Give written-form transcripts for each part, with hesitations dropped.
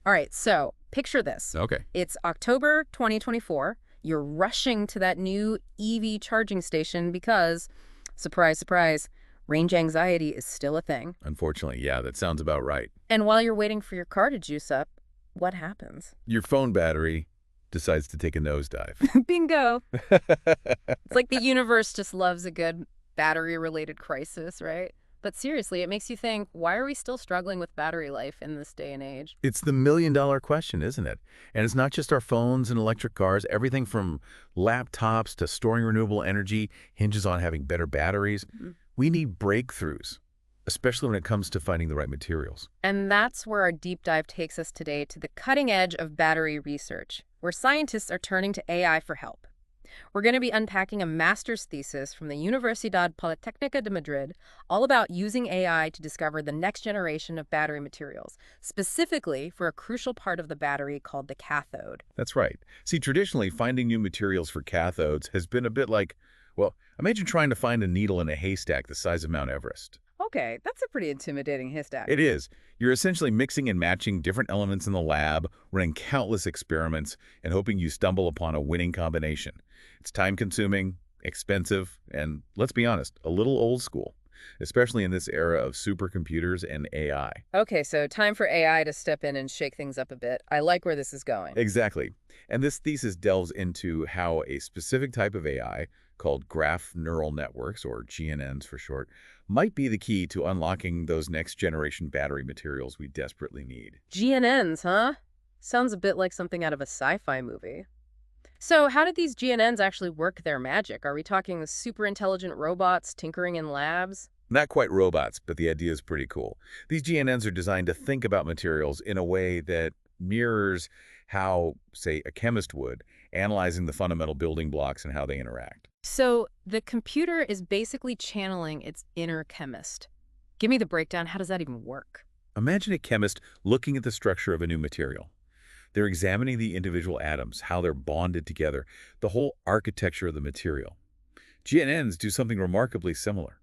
All right, so picture this. Okay. It's October 2024. You're rushing to that new EV charging station because, surprise, surprise, range anxiety is still a thing. Unfortunately, yeah, that sounds about right. And while you're waiting for your car to juice up, what happens? Your phone battery decides to take a nosedive. Bingo! It's like the universe just loves a good battery-related crisis, right? But seriously, it makes you think, why are we still struggling with battery life in this day and age? It's the million-dollar question, isn't it? And it's not just our phones and electric cars. Everything from laptops to storing renewable energy hinges on having better batteries. Mhm. We need breakthroughs, especially when it comes to finding the right materials. And that's where our deep dive takes us today, to the cutting edge of battery research, where scientists are turning to AI for help. We're going to be unpacking a master's thesis from the Universidad Politécnica de Madrid, all about using AI to discover the next generation of battery materials, specifically for a crucial part of the battery called the cathode. That's right. See, traditionally, finding new materials for cathodes has been a bit like, well, imagine trying to find a needle in a haystack the size of Mount Everest. Okay, that's a pretty intimidating haystack. It is. You're essentially mixing and matching different elements in the lab, running countless experiments, and hoping you stumble upon a winning combination. It's time-consuming, expensive, and, let's be honest, a little old school, especially in this era of supercomputers and AI. Okay, so time for AI to step in and shake things up a bit. I like where this is going. Exactly. And this thesis delves into how a specific type of AI, called graph neural networks, or GNNs for short, might be the key to unlocking those next-generation battery materials we desperately need. GNNs, huh? Sounds a bit like something out of a sci-fi movie. So how did these GNNs actually work their magic? Are we talking super intelligent robots tinkering in labs? Not quite robots, but the idea is pretty cool. These GNNs are designed to think about materials in a way that mirrors how, say, a chemist would, analyzing the fundamental building blocks and how they interact. So the computer is basically channeling its inner chemist. Give me the breakdown. How does that even work? Imagine a chemist looking at the structure of a new material. They're examining the individual atoms, how they're bonded together, the whole architecture of the material. GNNs do something remarkably similar.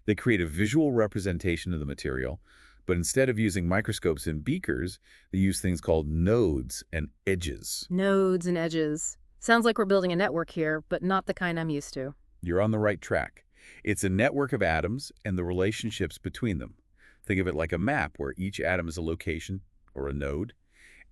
They create a visual representation of the material, but instead of using microscopes and beakers, they use things called nodes and edges. Nodes and edges. Sounds like we're building a network here, but not the kind I'm used to. You're on the right track. It's a network of atoms and the relationships between them. Think of it like a map where each atom is a location, or a node,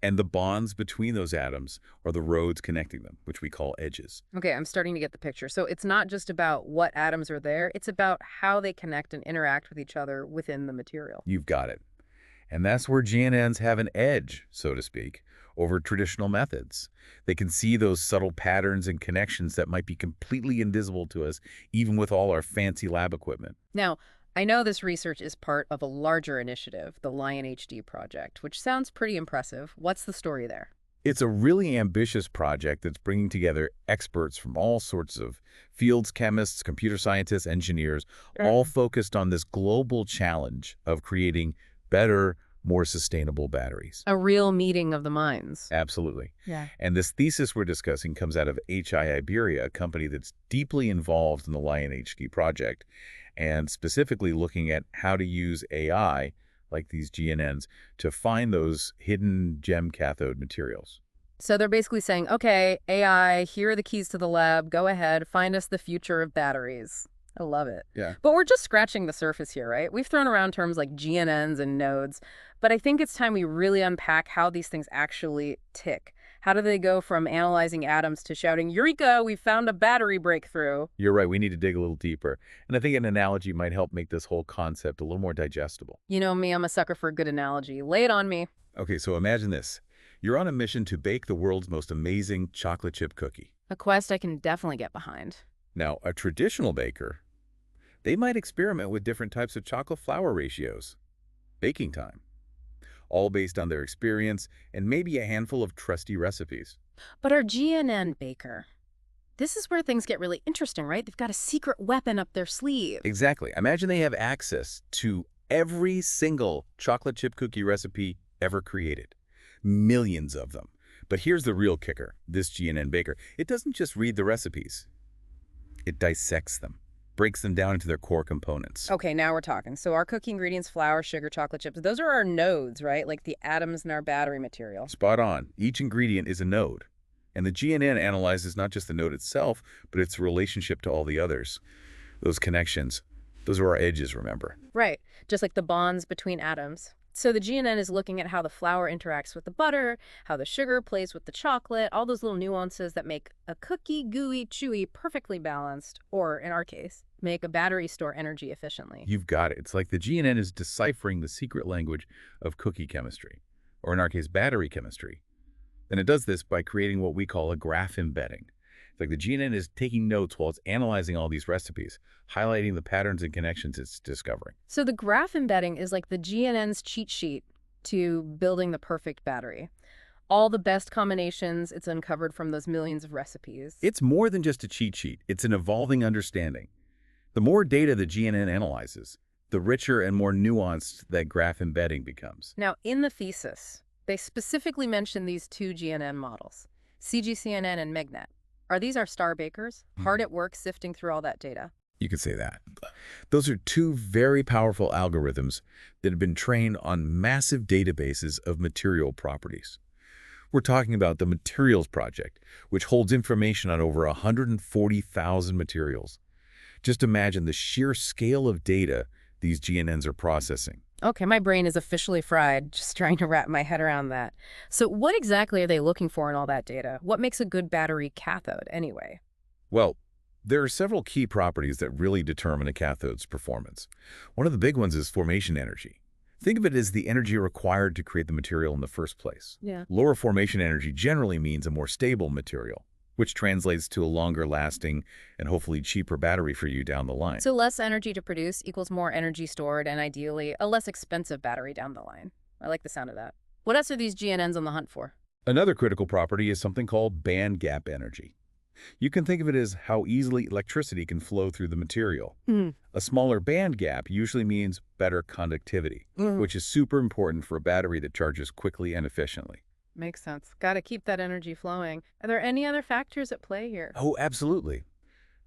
and the bonds between those atoms are the roads connecting them, which we call edges. Okay, I'm starting to get the picture. So it's not just about what atoms are there, it's about how they connect and interact with each other within the material. You've got it. And that's where GNNs have an edge, so to speak, over traditional methods. They can see those subtle patterns and connections that might be completely invisible to us, even with all our fancy lab equipment. Now, I know this research is part of a larger initiative, the Lion HD project, which sounds pretty impressive. What's the story there? It's a really ambitious project that's bringing together experts from all sorts of fields, chemists, computer scientists, engineers, all focused on this global challenge of creating better, more sustainable batteries. A real meeting of the minds. Absolutely. Yeah. And this thesis we're discussing comes out of HI Iberia, a company that's deeply involved in the Lion HD project, and specifically looking at how to use AI, like these GNNs, to find those hidden gem cathode materials. So they're basically saying, okay, AI, here are the keys to the lab. Go ahead, find us the future of batteries. I love it. Yeah. But we're just scratching the surface here, right? We've thrown around terms like GNNs and nodes, but I think it's time we really unpack how these things actually tick. How do they go from analyzing atoms to shouting, Eureka, we found a battery breakthrough? You're right, we need to dig a little deeper. And I think an analogy might help make this whole concept a little more digestible. You know me, I'm a sucker for a good analogy. Lay it on me. Okay, so imagine this. You're on a mission to bake the world's most amazing chocolate chip cookie. A quest I can definitely get behind. Now, a traditional baker, they might experiment with different types of chocolate flour ratios, baking time, all based on their experience and maybe a handful of trusty recipes. But our GNN baker, this is where things get really interesting, right? They've got a secret weapon up their sleeve. Exactly. Imagine they have access to every single chocolate chip cookie recipe ever created. Millions of them. But here's the real kicker, this GNN baker. It doesn't just read the recipes. It dissects them. breaks them down into their core components. Okay, now we're talking. So our cookie ingredients, flour, sugar, chocolate chips, those are our nodes, right? Like the atoms in our battery material. Spot on. Each ingredient is a node. And the GNN analyzes not just the node itself, but its relationship to all the others. Those connections, those are our edges, remember? Right, just like the bonds between atoms. So the GNN is looking at how the flour interacts with the butter, how the sugar plays with the chocolate, all those little nuances that make a cookie gooey, chewy, perfectly balanced, or in our case, make a battery store energy efficiently. You've got it. It's like the GNN is deciphering the secret language of cookie chemistry, or in our case, battery chemistry. And it does this by creating what we call a graph embedding. It's like the GNN is taking notes while it's analyzing all these recipes, highlighting the patterns and connections it's discovering. So the graph embedding is like the GNN's cheat sheet to building the perfect battery. All the best combinations it's uncovered from those millions of recipes. It's more than just a cheat sheet. It's an evolving understanding. The more data the GNN analyzes, the richer and more nuanced that graph embedding becomes. Now, in the thesis, they specifically mention these two GNN models, CGCNN and MEGNet. Are these our star bakers, hard at work sifting through all that data? You could say that. Those are two very powerful algorithms that have been trained on massive databases of material properties. We're talking about the Materials Project, which holds information on over 140,000 materials. Just imagine the sheer scale of data these GNNs are processing. Okay, my brain is officially fried just trying to wrap my head around that. So what exactly are they looking for in all that data? What makes a good battery cathode anyway? Well, there are several key properties that really determine a cathode's performance. One of the big ones is formation energy. Think of it as the energy required to create the material in the first place. Yeah. Lower formation energy generally means a more stable material, which translates to a longer lasting and hopefully cheaper battery for you down the line. So less energy to produce equals more energy stored and ideally a less expensive battery down the line. I like the sound of that. What else are these GNNs on the hunt for? Another critical property is something called band gap energy. You can think of it as how easily electricity can flow through the material. A smaller band gap usually means better conductivity, which is super important for a battery that charges quickly and efficiently. Makes sense. Got to keep that energy flowing. Are there any other factors at play here? Oh, absolutely.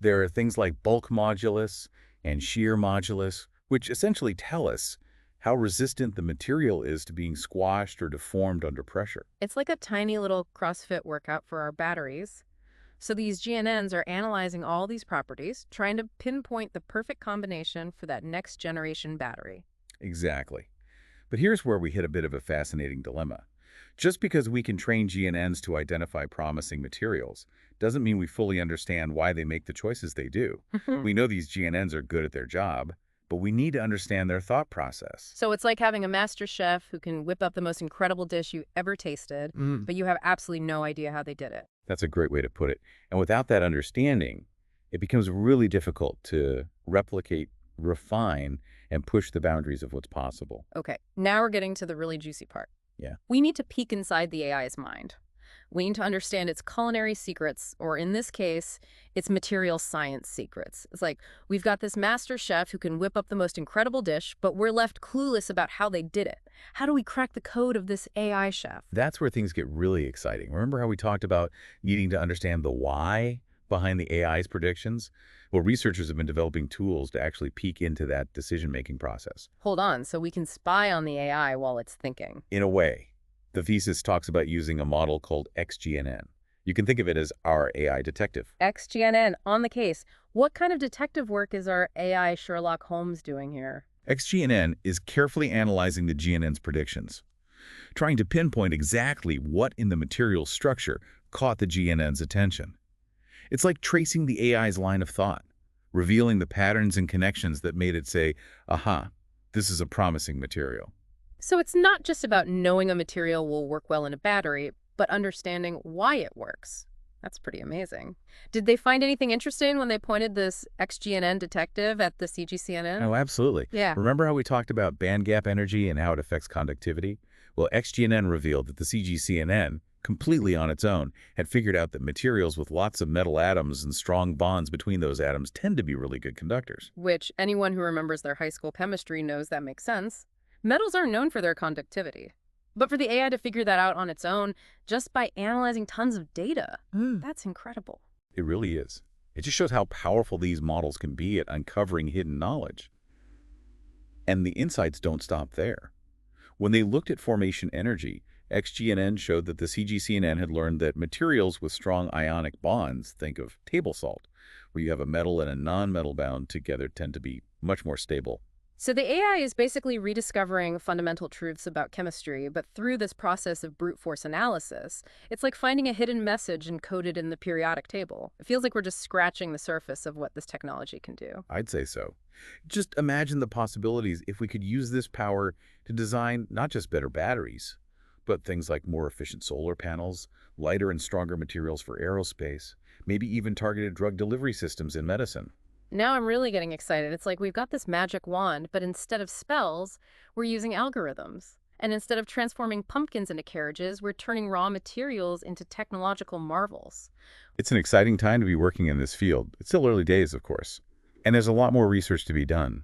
There are things like bulk modulus and shear modulus, which essentially tell us how resistant the material is to being squashed or deformed under pressure. It's like a tiny little CrossFit workout for our batteries. So these GNNs are analyzing all these properties, trying to pinpoint the perfect combination for that next generation battery. Exactly. But here's where we hit a bit of a fascinating dilemma. Just because we can train GNNs to identify promising materials doesn't mean we fully understand why they make the choices they do. We know these GNNs are good at their job, but we need to understand their thought process. So it's like having a master chef who can whip up the most incredible dish you ever tasted, but you have absolutely no idea how they did it. That's a great way to put it. And without that understanding, it becomes really difficult to replicate, refine, and push the boundaries of what's possible. Okay, now we're getting to the really juicy part. Yeah. We need to peek inside the AI's mind. We need to understand its culinary secrets, or in this case, its material science secrets. It's like, we've got this master chef who can whip up the most incredible dish, but we're left clueless about how they did it. How do we crack the code of this AI chef? That's where things get really exciting. Remember how we talked about needing to understand the why behind the AI's predictions? Well, researchers have been developing tools to actually peek into that decision-making process. Hold on, so we can spy on the AI while it's thinking. In a way, the thesis talks about using a model called XGNN. You can think of it as our AI detective. XGNN, on the case. What kind of detective work is our AI Sherlock Holmes doing here? XGNN is carefully analyzing the GNN's predictions, trying to pinpoint exactly what in the material structure caught the GNN's attention. It's like tracing the AI's line of thought, revealing the patterns and connections that made it say, aha, this is a promising material. So it's not just about knowing a material will work well in a battery, but understanding why it works. That's pretty amazing. Did they find anything interesting when they pointed this XGNN detective at the CGCNN? Oh, absolutely. Yeah. Remember how we talked about band gap energy and how it affects conductivity? Well, XGNN revealed that the CGCNN, completely on its own, had figured out that materials with lots of metal atoms and strong bonds between those atoms tend to be really good conductors. Which anyone who remembers their high school chemistry knows that makes sense. Metals are known for their conductivity. But for the AI to figure that out on its own, just by analyzing tons of data, that's incredible. It really is. It just shows how powerful these models can be at uncovering hidden knowledge. And the insights don't stop there. When they looked at formation energy, XGNN showed that the CGCNN had learned that materials with strong ionic bonds, think of table salt, where you have a metal and a non-metal bound together, tend to be much more stable. So the AI is basically rediscovering fundamental truths about chemistry, but through this process of brute force analysis. It's like finding a hidden message encoded in the periodic table. It feels like we're just scratching the surface of what this technology can do. I'd say so. Just imagine the possibilities if we could use this power to design not just better batteries, but things like more efficient solar panels, lighter and stronger materials for aerospace, maybe even targeted drug delivery systems in medicine. Now I'm really getting excited. It's like we've got this magic wand, but instead of spells, we're using algorithms. And instead of transforming pumpkins into carriages, we're turning raw materials into technological marvels. It's an exciting time to be working in this field. It's still early days, of course, and there's a lot more research to be done.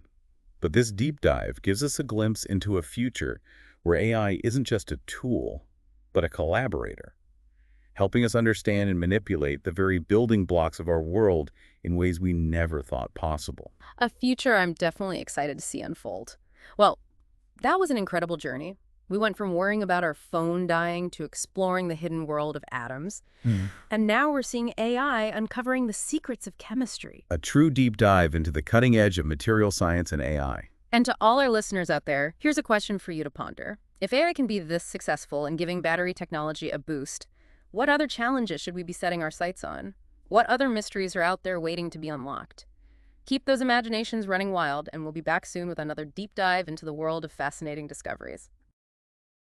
But this deep dive gives us a glimpse into a future where AI isn't just a tool, but a collaborator, helping us understand and manipulate the very building blocks of our world in ways we never thought possible. A future I'm definitely excited to see unfold. Well, that was an incredible journey. We went from worrying about our phone dying to exploring the hidden world of atoms. And now we're seeing AI uncovering the secrets of chemistry. A true deep dive into the cutting edge of material science and AI. And to all our listeners out there, here's a question for you to ponder. If AI can be this successful in giving battery technology a boost, what other challenges should we be setting our sights on? What other mysteries are out there waiting to be unlocked? Keep those imaginations running wild, and we'll be back soon with another deep dive into the world of fascinating discoveries.